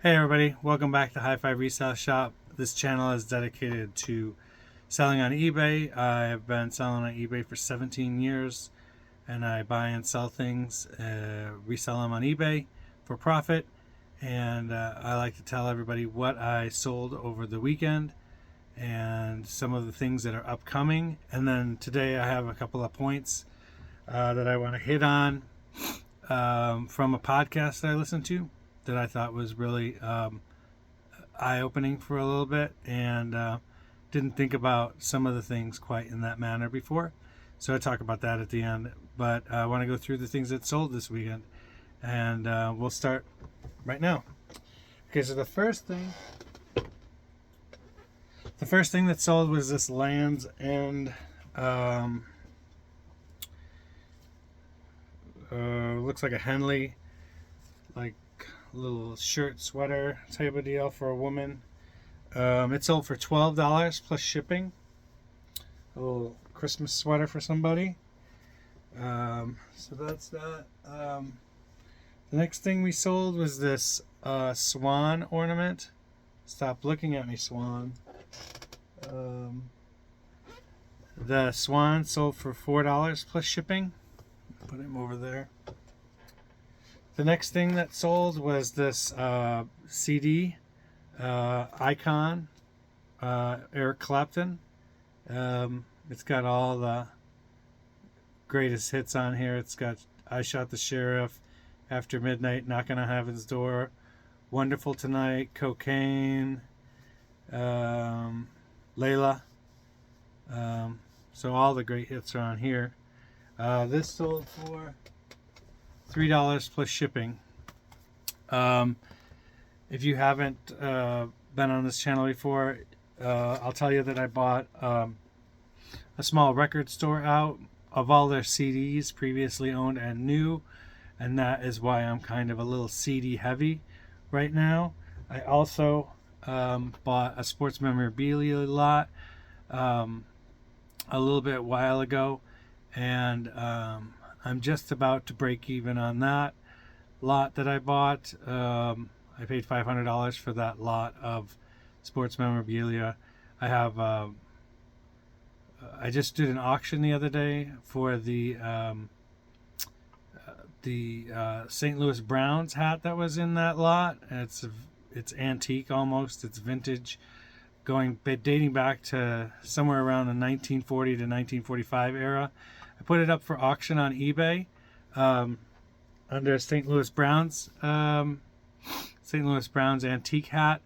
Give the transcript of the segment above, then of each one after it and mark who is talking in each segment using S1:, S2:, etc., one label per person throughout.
S1: Hey everybody, welcome back to High Five Resale Shop. This channel is dedicated to selling on eBay. I've been selling on eBay for 17 years and I buy and sell things, resell them on eBay for profit. And I like to tell everybody what I sold over the weekend and some of the things that are upcoming. And then today I have a couple of points that I want to hit on from a podcast that I listened to that I thought was really eye-opening for a little bit, and didn't think about some of the things quite in that manner before. So I talk about that at the end, but I want to go through the things that sold this weekend, and we'll start right now. Okay, so the first thing that sold was this Lands' End. Looks like a Henley, like little shirt sweater type of deal for a woman. It sold for $12 plus shipping. A little Christmas sweater for somebody. So that's that. The next thing we sold was this swan ornament. Stop looking at me, swan. The swan sold for $4 plus shipping. Put him over there. The next thing that sold was this CD, Icon, Eric Clapton. It's got all the greatest hits on here. It's got I Shot the Sheriff, After Midnight, Knocking on Heaven's Door, Wonderful Tonight, Cocaine, Layla. So all the great hits are on here. This sold for $3 plus shipping. If you haven't been on this channel before, I'll tell you that I bought a small record store out of all their CDs, previously owned and new, and that is why I'm kind of a little CD heavy right now. I also bought a sports memorabilia lot a little bit while ago, and I'm just about to break even on that lot that I bought. I paid $500 for that lot of sports memorabilia. I have I just did an auction the other day for the St. Louis Browns hat that was in that lot. It's antique almost. It's vintage, dating back to somewhere around the 1940 to 1945 era. I put it up for auction on eBay under St. Louis Browns antique hat,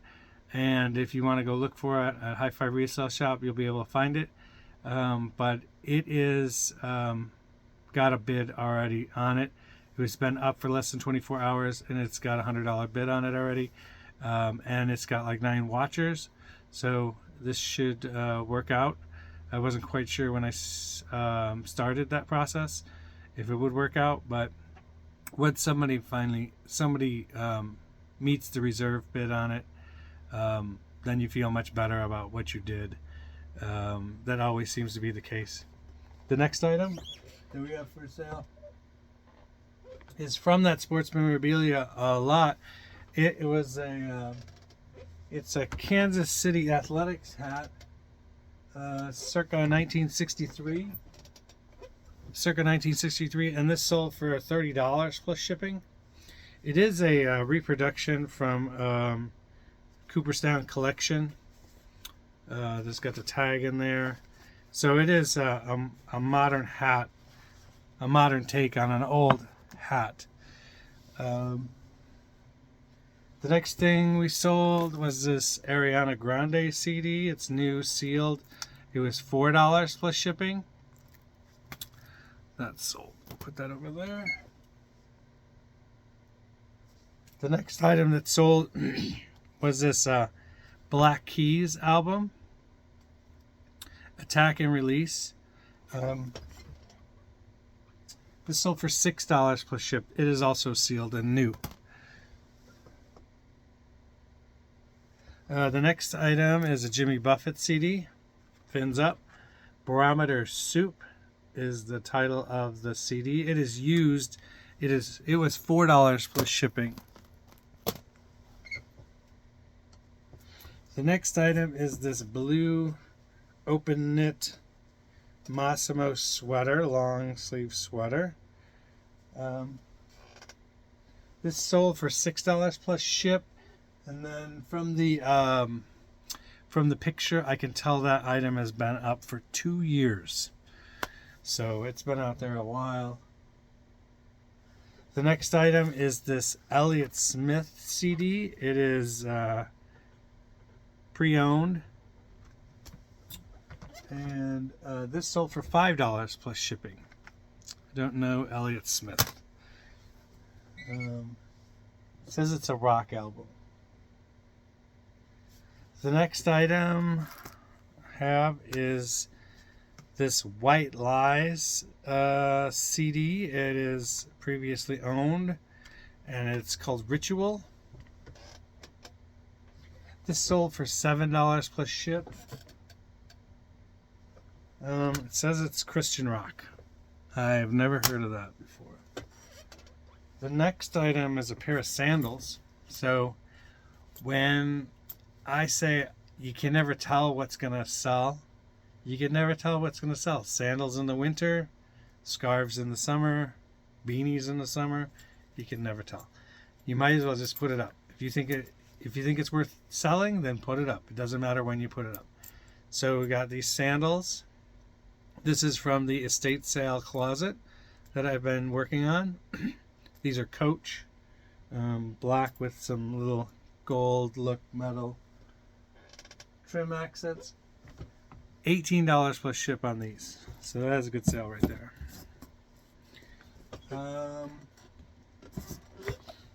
S1: and if you want to go look for it at High Five Resale Shop, you'll be able to find it. But it is got a bid already on it. It was been up for less than 24 hours, and it's got a $100 bid on it already, and it's got like 9 watchers, so this should work out. I wasn't quite sure when I started that process if it would work out, but when somebody meets the reserve bid on it, then you feel much better about what you did. That always seems to be the case. The next item that we have for sale is from that sports memorabilia lot. It was it's a Kansas City Athletics hat. Circa 1963, and this sold for $30 plus shipping. It is a reproduction from Cooperstown Collection. There's got the tag in there, so it is a modern hat, a modern take on an old hat. The next thing we sold was this Ariana Grande CD. It's new, sealed. It was $4 plus shipping. That's sold. Put that over there. The next item that sold was this Black Keys album, Attack and Release. This sold for $6 plus ship. It is also sealed and new. The next item is a Jimmy Buffett CD. Fins Up. Barometer Soup is the title of the CD. It is used. It was $4 plus shipping. The next item is this blue open knit Massimo sweater, long sleeve sweater. This sold for $6 plus ship, and then from the picture I can tell that item has been up for 2 years, so it's been out there a while. The next item is this Elliott Smith CD. It is pre-owned, and this sold for $5 plus shipping. I don't know Elliott Smith. It says it's a rock album. The next item I have is this White Lies CD. It is previously owned, and it's called Ritual. This sold for $7 plus ship. It says it's Christian rock. I've never heard of that before. The next item is a pair of sandals. So when I say you can never tell what's going to sell, you can never tell what's going to sell. Sandals in the winter, scarves in the summer, beanies in the summer, you can never tell. You might as well just put it up. If you think it's worth selling, then put it up. It doesn't matter when you put it up. So we got these sandals. This is from the estate sale closet that I've been working on. These are Coach, black with some little gold look metal trim accents. $18 plus ship on these. So that's a good sale right there.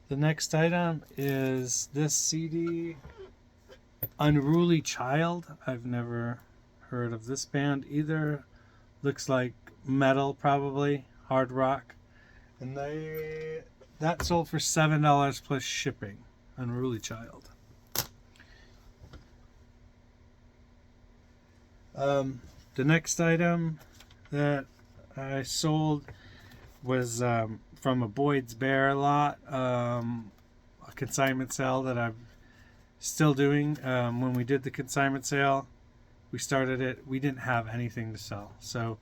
S1: The next item is this CD, Unruly Child. I've never heard of this band either. Looks like metal, probably hard rock, and that sold for $7 plus shipping. Unruly Child. The next item that I sold was from a Boyd's Bear lot, a consignment sale that I'm still doing. When we did the consignment sale, we started it, we didn't have anything to sell, so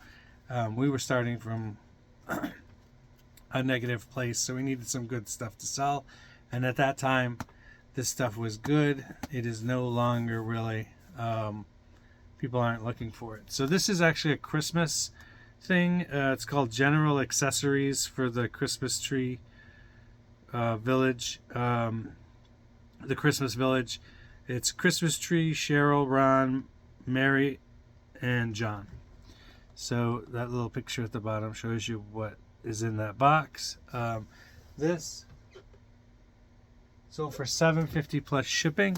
S1: we were starting from a negative place, so we needed some good stuff to sell, and at that time this stuff was good. It is no longer really, people aren't looking for it. So this is actually a Christmas thing. It's called General Accessories for the Christmas Tree Village, the Christmas Village. It's Christmas tree, Cheryl, Ron, Mary, and John. So that little picture at the bottom shows you what is in that box. This sold for $7.50 plus shipping.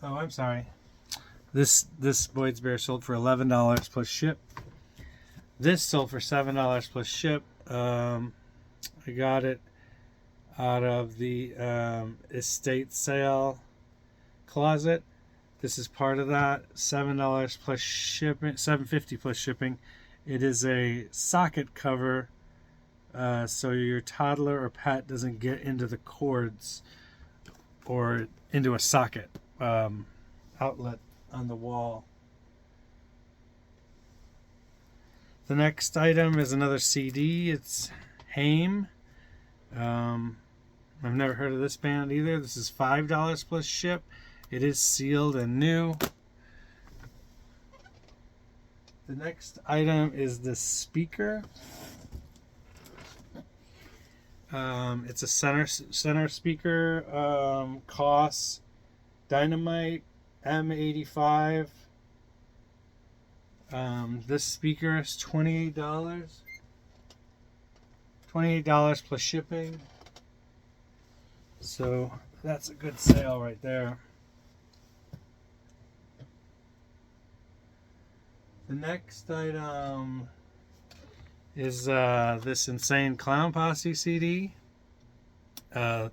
S1: Oh, I'm sorry. This Boyd's Bear sold for $11 plus ship. This sold for $7 plus ship. I got it out of the estate sale closet. This is part of that. $7 plus shipping, $7.50 plus shipping. It is a socket cover, so your toddler or pet doesn't get into the cords or into a socket outlet on the wall. The next item is another CD. It's Haim. I've never heard of this band either. This is $5 plus ship. It is sealed and new. The next item is this speaker. It's a center speaker. Koss Dynamite M85. This speaker is $28. $28 plus shipping. So that's a good sale right there. The next item is this Insane Clown Posse CD. The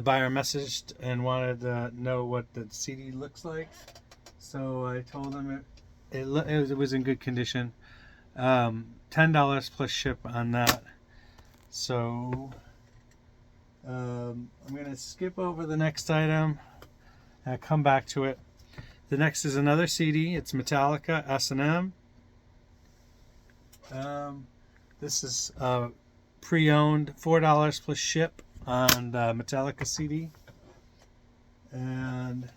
S1: buyer messaged and wanted to know what the CD looks like, so I told him it was in good condition. $10 plus ship on that. So I'm going to skip over the next item and come back to it. The next is another CD. It's Metallica S&M. This is pre-owned, $4 plus ship on the Metallica CD. And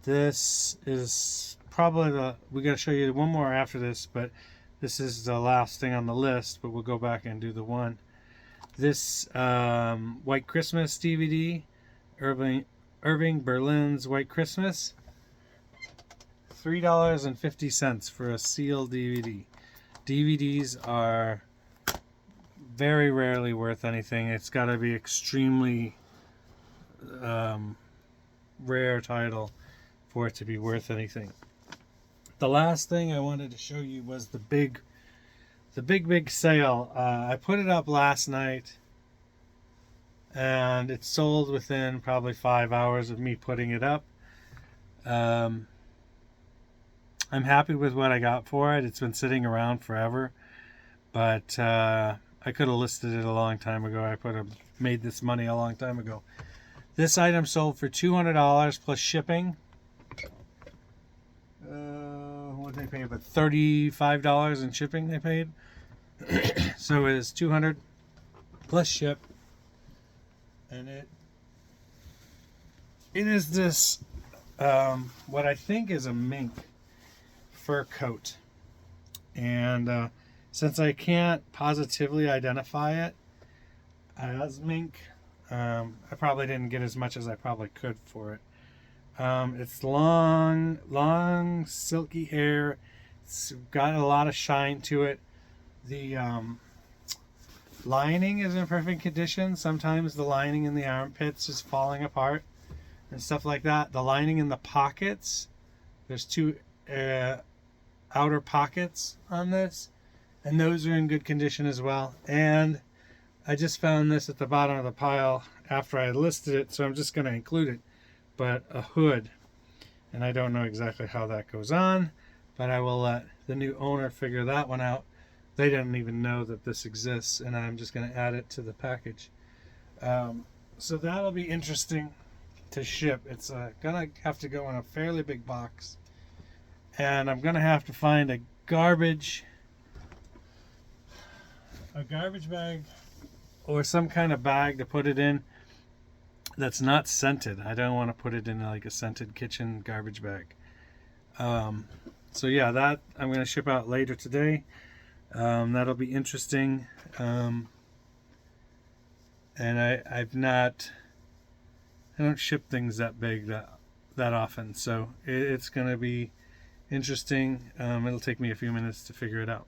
S1: this is probably we're going to show you one more after this, but this is the last thing on the list, but we'll go back and do the one. This White Christmas DVD, Irving Berlin's White Christmas, $3.50 for a sealed DVD. DVDs are very rarely worth anything. It's got to be extremely rare title for it to be worth anything. The last thing I wanted to show you was the big sale. I put it up last night, and it sold within probably 5 hours of me putting it up. I'm happy with what I got for it. It's been sitting around forever, but I could have listed it a long time ago. I could have made this money a long time ago. This item sold for $200 plus shipping. What did they pay? About $35 in shipping they paid. So it is $200 plus ship, and it is this what I think is a mink fur coat, and since I can't positively identify it as mink, I probably didn't get as much as I probably could for it. It's long silky hair. It's got a lot of shine to it. The lining is in perfect condition. Sometimes the lining in the armpits is falling apart and stuff like that. The lining in the pockets, there's two outer pockets on this, and those are in good condition as well. And I just found this at the bottom of the pile after I listed it, so I'm just going to include it. But a hood, and I don't know exactly how that goes on, but I will let the new owner figure that one out. They didn't even know that this exists, and I'm just going to add it to the package. So that'll be interesting to ship. It's gonna have to go in a fairly big box, and I'm gonna have to find a garbage bag or some kind of bag to put it in that's not scented. I don't want to put it in like a scented kitchen garbage bag. So yeah, that I'm going to ship out later today. That'll be interesting. And I don't ship things that big that often, so it's going to be interesting. It'll take me a few minutes to figure it out.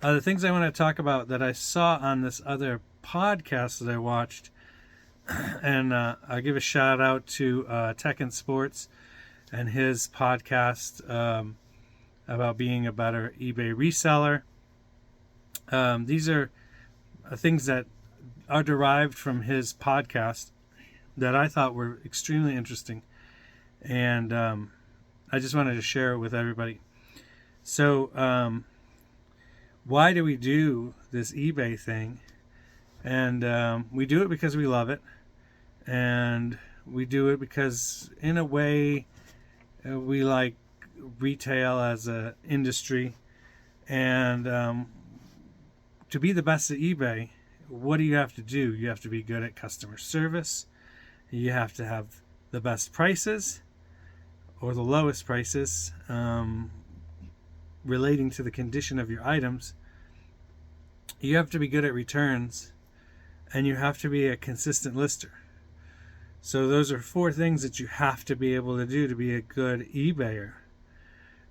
S1: The things I want to talk about that I saw on this other podcast that I watched, and I'll give a shout out to Tech and Sports and his podcast about being a better eBay reseller. These are things that are derived from his podcast that I thought were extremely interesting, and I just wanted to share it with everybody. So why do we do this eBay thing? And we do it because we love it, and we do it because in a way we like retail as an industry, and to be the best at eBay, what do you have to do? You have to be good at customer service. You have to have the best prices or the lowest prices relating to the condition of your items. You have to be good at returns, and you have to be a consistent lister. So those are 4 things that you have to be able to do to be a good eBayer.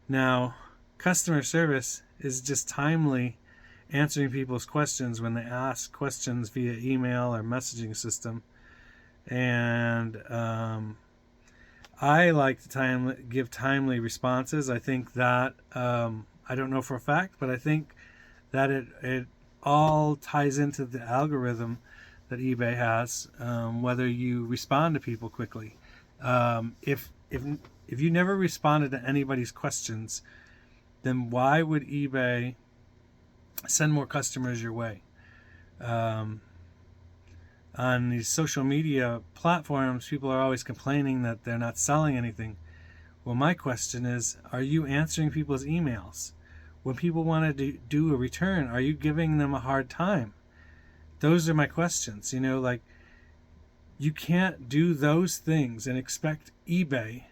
S1: Now, customer service is just timely answering people's questions when they ask questions via email or messaging system. And I like to give timely responses. I think that, I don't know for a fact, but I think that it all ties into the algorithm that eBay has, whether you respond to people quickly. If you never responded to anybody's questions, then why would eBay send more customers your way? Um, on these social media platforms, people are always complaining that they're not selling anything. Well, my question is, are you answering people's emails? When people want to do a return, are you giving them a hard time? Those are my questions. Like, you can't do those things and expect eBay,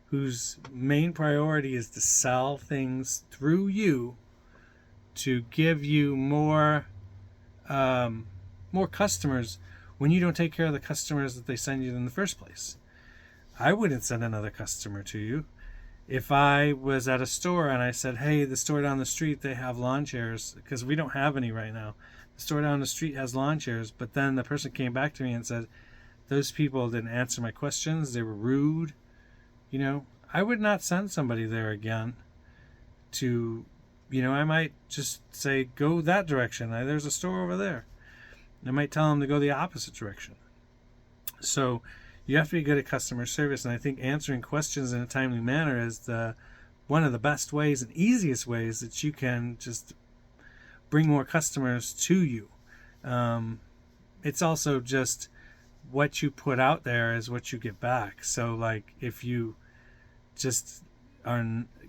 S1: whose main priority is to sell things through you, to give you more customers when you don't take care of the customers that they send you in the first place. I wouldn't send another customer to you. If I was at a store and I said, hey, the store down the street, they have lawn chairs, because we don't have any right now. The store down the street has lawn chairs, but then the person came back to me and said, those people didn't answer my questions, they were rude. I would not send somebody there again. I might just say, go that direction. There's a store over there. I might tell them to go the opposite direction. So you have to be good at customer service, and I think answering questions in a timely manner is one of the best ways and easiest ways that you can just bring more customers to you. It's also just what you put out there is what you get back. So, like, if you just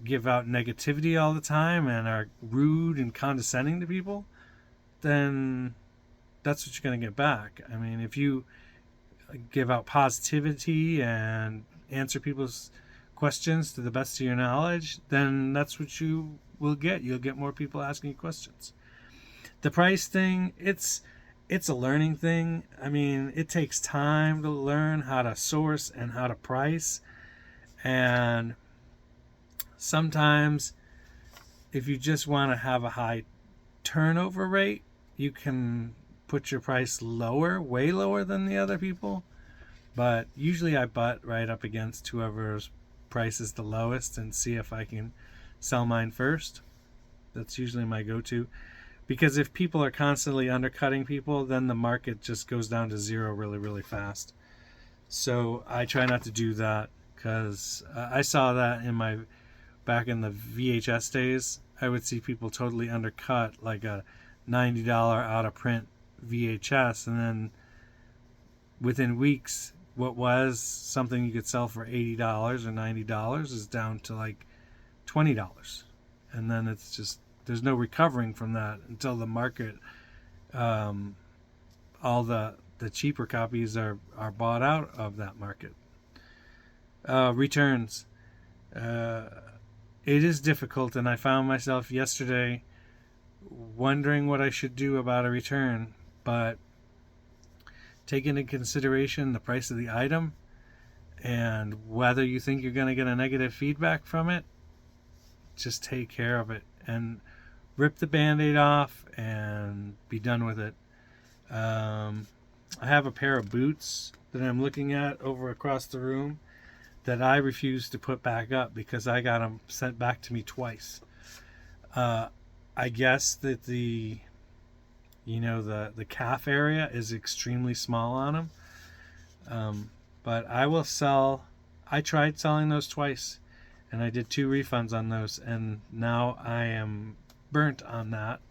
S1: give out negativity all the time and are rude and condescending to people, then that's what you're going to get back. I mean, if you give out positivity and answer people's questions to the best of your knowledge, then that's what you will get. You'll get more people asking you questions. The price thing, it's a learning thing. I mean, it takes time to learn how to source and how to price. And sometimes if you just want to have a high turnover rate, you can put your price lower, way lower than the other people. But usually I butt right up against whoever's price is the lowest and see if I can sell mine first. That's usually my go-to. Because if people are constantly undercutting people, then the market just goes down to zero really, really fast. So I try not to do that, because I saw that back in the VHS days. I would see people totally undercut like a $90 out of print VHS, and then within weeks, what was something you could sell for $80 or $90 is down to like $20. And then it's just, there's no recovering from that until the market, all the cheaper copies are bought out of that market. Returns. It is difficult, and I found myself yesterday wondering what I should do about a return, but take into consideration the price of the item and whether you think you're going to get a negative feedback from it, just take care of it and rip the Band-Aid off and be done with it. I have a pair of boots that I'm looking at over across the room that I refuse to put back up because I got them sent back to me twice. I guess that the calf area is extremely small on them. But I tried selling those twice, and I did 2 refunds on those, and now I am burnt on that.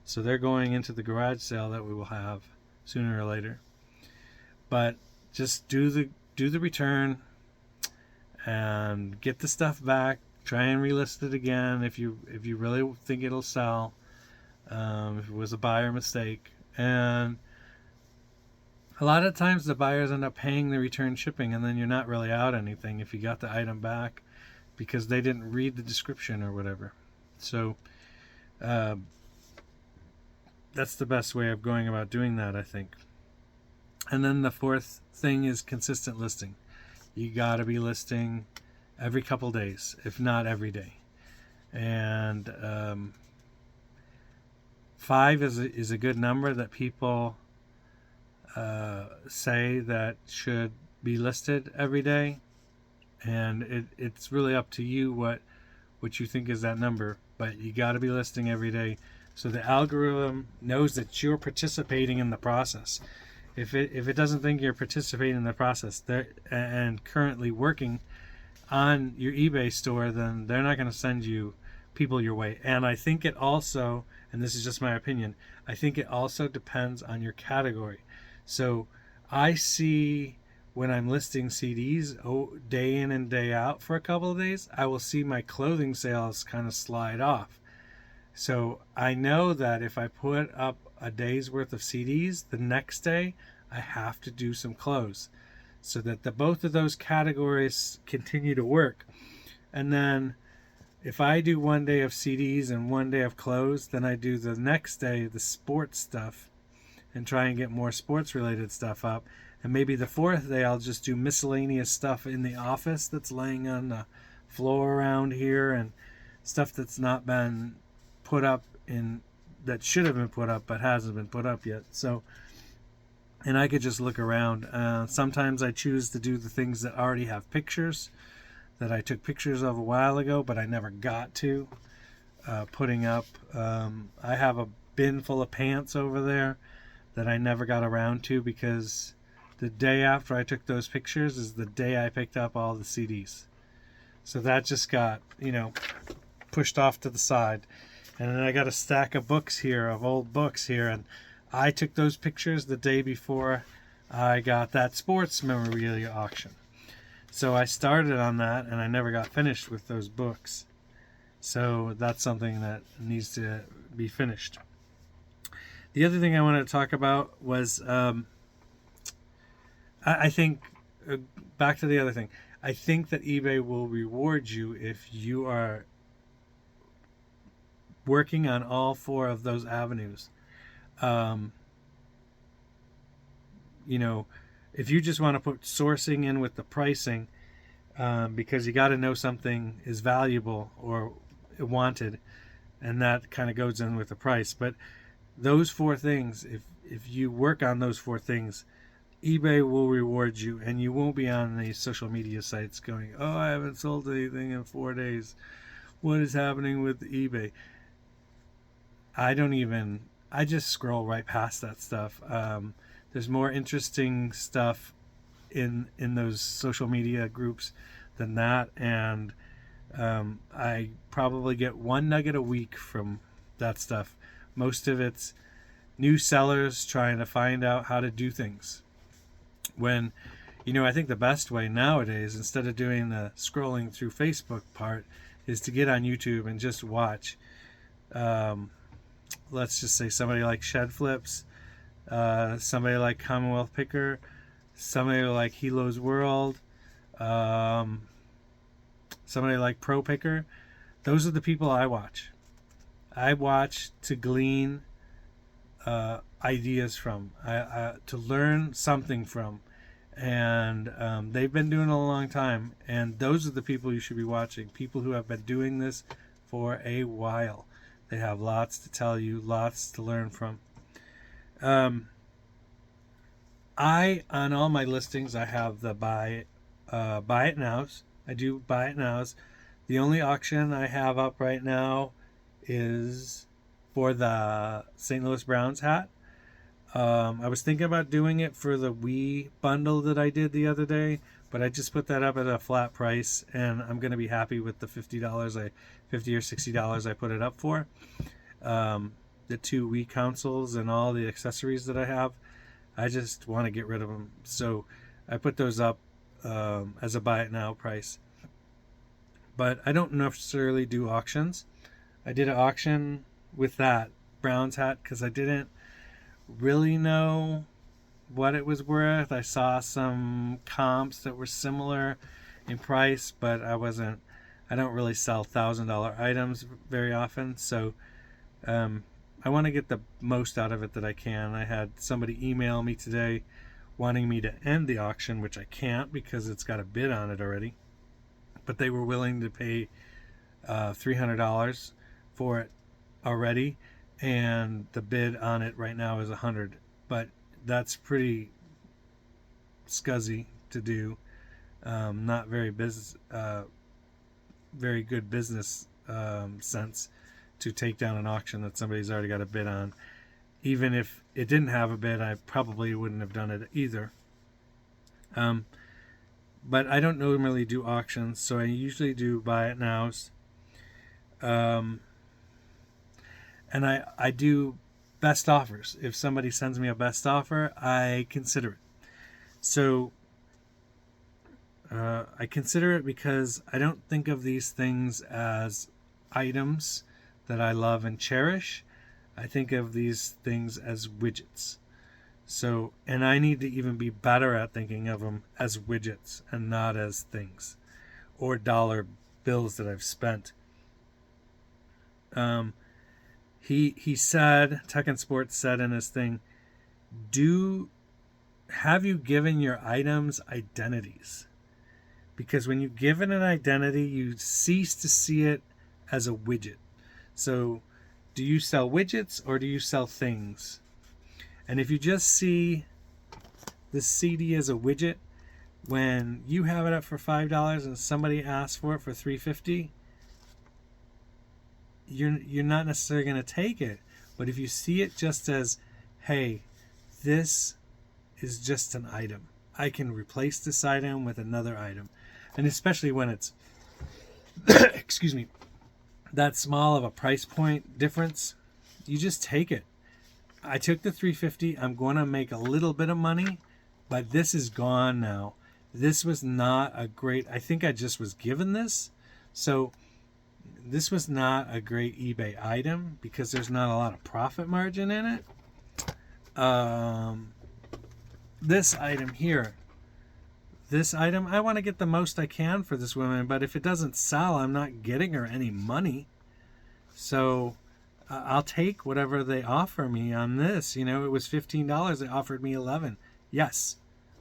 S1: So they're going into the garage sale that we will have sooner or later. But just do the return and get the stuff back. Try and relist it again if you really think it'll sell. If it was a buyer mistake. And a lot of times the buyers end up paying the return shipping, and then you're not really out anything if you got the item back because they didn't read the description or whatever. So that's the best way of going about doing that, I think. And then the fourth thing is consistent listing. You got to be listing every couple days, if not every day. And 5 is a good number that people say that should be listed every day. And it's really up to you what you think is that number. But you got to be listing every day so the algorithm knows that you're participating in the process. If it doesn't think you're participating in the process and currently working on your eBay store, then they're not going to send you people your way. And I think it also, and this is just my opinion, I think it also depends on your category. So I see when I'm listing CDs day in and day out for a couple of days, I will see my clothing sales kind of slide off. So I know that if I put up a day's worth of CDs, the next day I have to do some clothes so that both of those categories continue to work. And then if I do one day of CDs and one day of clothes, then I do the next day the sports stuff and try and get more sports related stuff up. And maybe the fourth day I'll just do miscellaneous stuff in the office that's laying on the floor around here, and stuff that's not been put up in, that should have been put up but hasn't been put up yet. So, and I could just look around. Sometimes I choose to do the things that already have pictures that I took pictures of a while ago but I never got to putting up. I have a bin full of pants over there that I never got around to because the day after I took those pictures is the day I picked up all the CDs. So that just got, pushed off to the side. And then I got a stack of books here, of old books here, and I took those pictures the day before I got that sports memorabilia auction. So I started on that and I never got finished with those books. So that's something that needs to be finished. The other thing I wanted to talk about was I think, back to the other thing, I think that eBay will reward you if you are working on all four of those avenues. If you just want to put sourcing in with the pricing, because you got to know something is valuable or wanted, and that kind of goes in with the price. But those four things, if you work on those four things, eBay will reward you, and you won't be on the social media sites going, "Oh, I haven't sold anything in 4 days. What is happening with eBay?" I just scroll right past that stuff. There's more interesting stuff in those social media groups than that, and I probably get one nugget a week from that stuff. Most of it's new sellers trying to find out how to do things. When, I think the best way nowadays, instead of doing the scrolling through Facebook part, is to get on YouTube and just watch. Let's just say somebody like Shed Flips, somebody like Commonwealth Picker, somebody like Hilo's World, somebody like Pro Picker. Those are the people I watch. I watch to glean ideas from, to learn something from, and they've been doing it a long time, and those are the people you should be watching. People who have been doing this for a while. They have lots to tell you, lots to learn from. On all my listings, I have the buy it nows. I do buy it nows. The only auction I have up right now is for the St. Louis Browns hat. I was thinking about doing it for the Wii bundle that I did the other day, but I just put that up at a flat price, and I'm going to be happy with the $50 $50 or $60 I put it up for. The 2 Wii consoles and all the accessories that I have, I just want to get rid of them. So I put those up as a buy it now price. But I don't necessarily do auctions. I did an auction with that Browns hat because I didn't really know what it was worth. I saw some comps that were similar in price, but I don't really sell $1,000 items very often, so I want to get the most out of it that I can. I had somebody email me today wanting me to end the auction, which I can't because it's got a bid on it already, but they were willing to pay $300 for it already, and the bid on it right now is $100. But that's pretty scuzzy to do. Not very very good business sense to take down an auction that somebody's already got a bid on. Even if it didn't have a bid, I probably wouldn't have done it either. But I don't normally do auctions, so I usually do buy it nows. And I do best offers. If somebody sends me a best offer, I consider it. So I consider it because I don't think of these things as items that I love and cherish. I think of these things as widgets. So, and I need to even be better at thinking of them as widgets and not as things or dollar bills that I've spent. He said, Tech and Sports said in his thing, have you given your items identities? Because when you give it an identity, you cease to see it as a widget. So, do you sell widgets or do you sell things? And if you just see this CD as a widget, when you have it up for $5 and somebody asks for it for $3.50, you're not necessarily going to take it. But if you see it just as, hey, this is just an item, I can replace this item with another item. And especially when it's excuse me, that small of a price point difference, you just take it. I took the $3.50. I'm going to make a little bit of money, but this is gone now. This was not a great, I think I just was given this. So this was not a great eBay item because there's not a lot of profit margin in it. This item here, I want to get the most I can for this woman, but if it doesn't sell, I'm not getting her any money. So I'll take whatever they offer me on this. You know, it was $15. They offered me $11. Yes,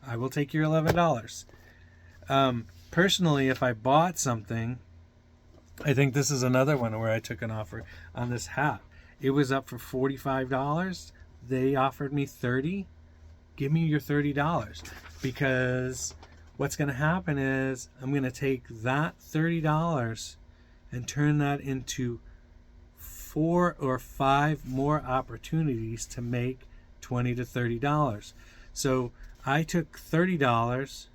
S1: I will take your $11. Personally, if I bought something, I think this is another one where I took an offer on this hat. It was up for $45. They offered me $30. Give me your $30, because what's going to happen is I'm going to take that $30 and turn that into 4 or 5 more opportunities to make $20 to $30. So I took $30,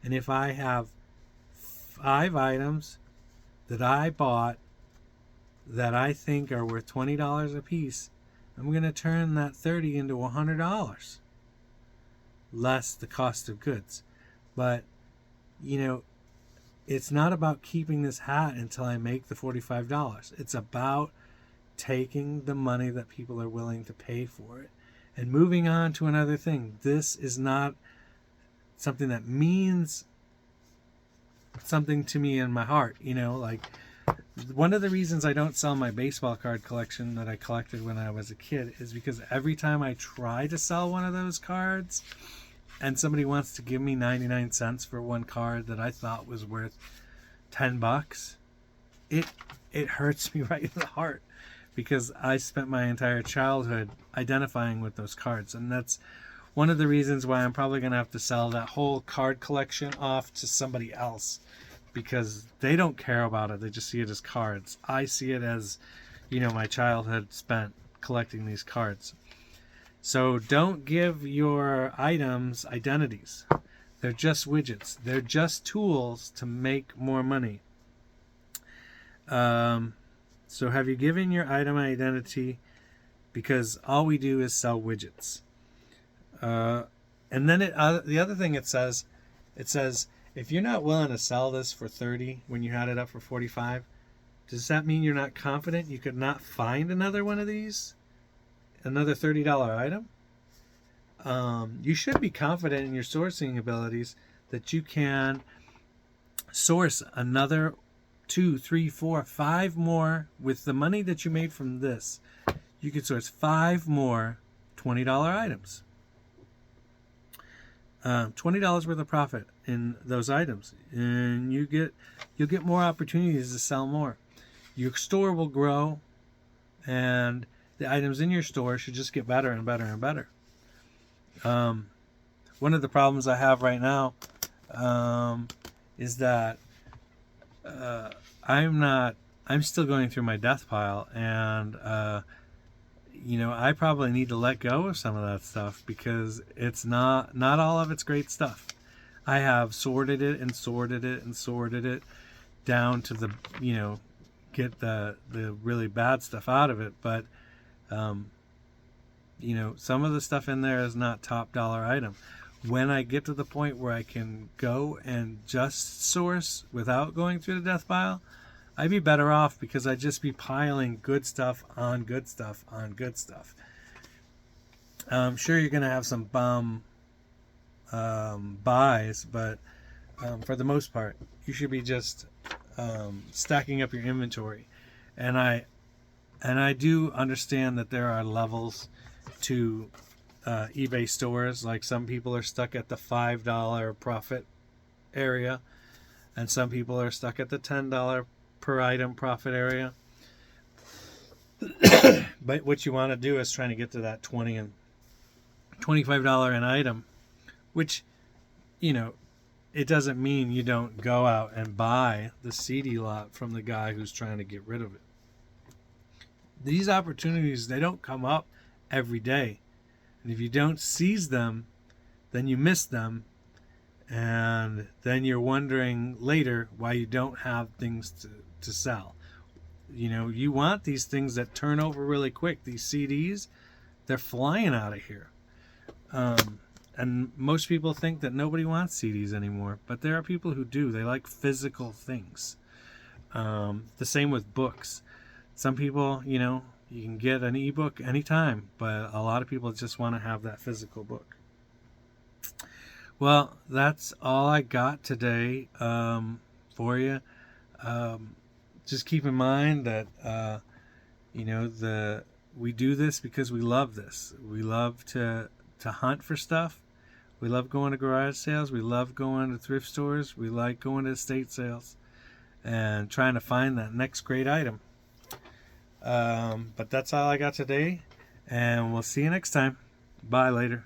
S1: and if I have 5 items that I bought that I think are worth $20 a piece, I'm going to turn that $30 into $100, less the cost of goods. But, you know, it's not about keeping this hat until I make the $45. It's about taking the money that people are willing to pay for it and moving on to another thing. This is not something that means something to me in my heart. You know, like, one of the reasons I don't sell my baseball card collection that I collected when I was a kid is because every time I try to sell one of those cards and somebody wants to give me 99 cents for one card that I thought was worth $10, it hurts me right in the heart, because I spent my entire childhood identifying with those cards. And that's one of the reasons why I'm probably going to have to sell that whole card collection off to somebody else, because they don't care about it. They just see it as cards. I see it as, you know, my childhood spent collecting these cards. So don't give your items identities. They're just widgets. They're just tools to make more money. So have you given your item identity? Because all we do is sell widgets. And then the other thing it says, if you're not willing to sell this for $30 when you had it up for $45, does that mean you're not confident you could not find another one of these? Another $30 item? You should be confident in your sourcing abilities that you can source another 2, 3, 4, 5 more with the money that you made from this. You could source 5 more $20 items. $20 worth of profit in those items, and you'll get more opportunities to sell more. Your store will grow, and the items in your store should just get better and better and better. One of the problems I have right now is that I'm still going through my death pile, and you know, I probably need to let go of some of that stuff, because it's not all of it's great stuff. I have sorted it and sorted it and sorted it down to the, you know, get the really bad stuff out of it, but you know, some of the stuff in there is not top dollar item. When I get to the point where I can go and just source without going through the death pile, I'd be better off, because I'd just be piling good stuff on good stuff on good stuff. Sure, you're going to have some bum buys, but for the most part, you should be just stacking up your inventory. And I do understand that there are levels to eBay stores. Like, some people are stuck at the $5 profit area, and some people are stuck at the $10 per item profit area. But what you want to do is trying to get to that $20 and $25 an item, which, you know, it doesn't mean you don't go out and buy the CD lot from the guy who's trying to get rid of it. These opportunities, they don't come up every day. And if you don't seize them, then you miss them. And then you're wondering later why you don't have things to sell. You know, you want these things that turn over really quick. These CDs, they're flying out of here. And most people think that nobody wants CDs anymore, but there are people who do. They like physical things. The same with books. Some people, you know, you can get an ebook anytime, but a lot of people just want to have that physical book. Well, that's all I got today for you. Just keep in mind that you know, we do this because we love this. We love to hunt for stuff. We love going to garage sales. We love going to thrift stores. We like going to estate sales and trying to find that next great item. But that's all I got today, and we'll see you next time. Bye later.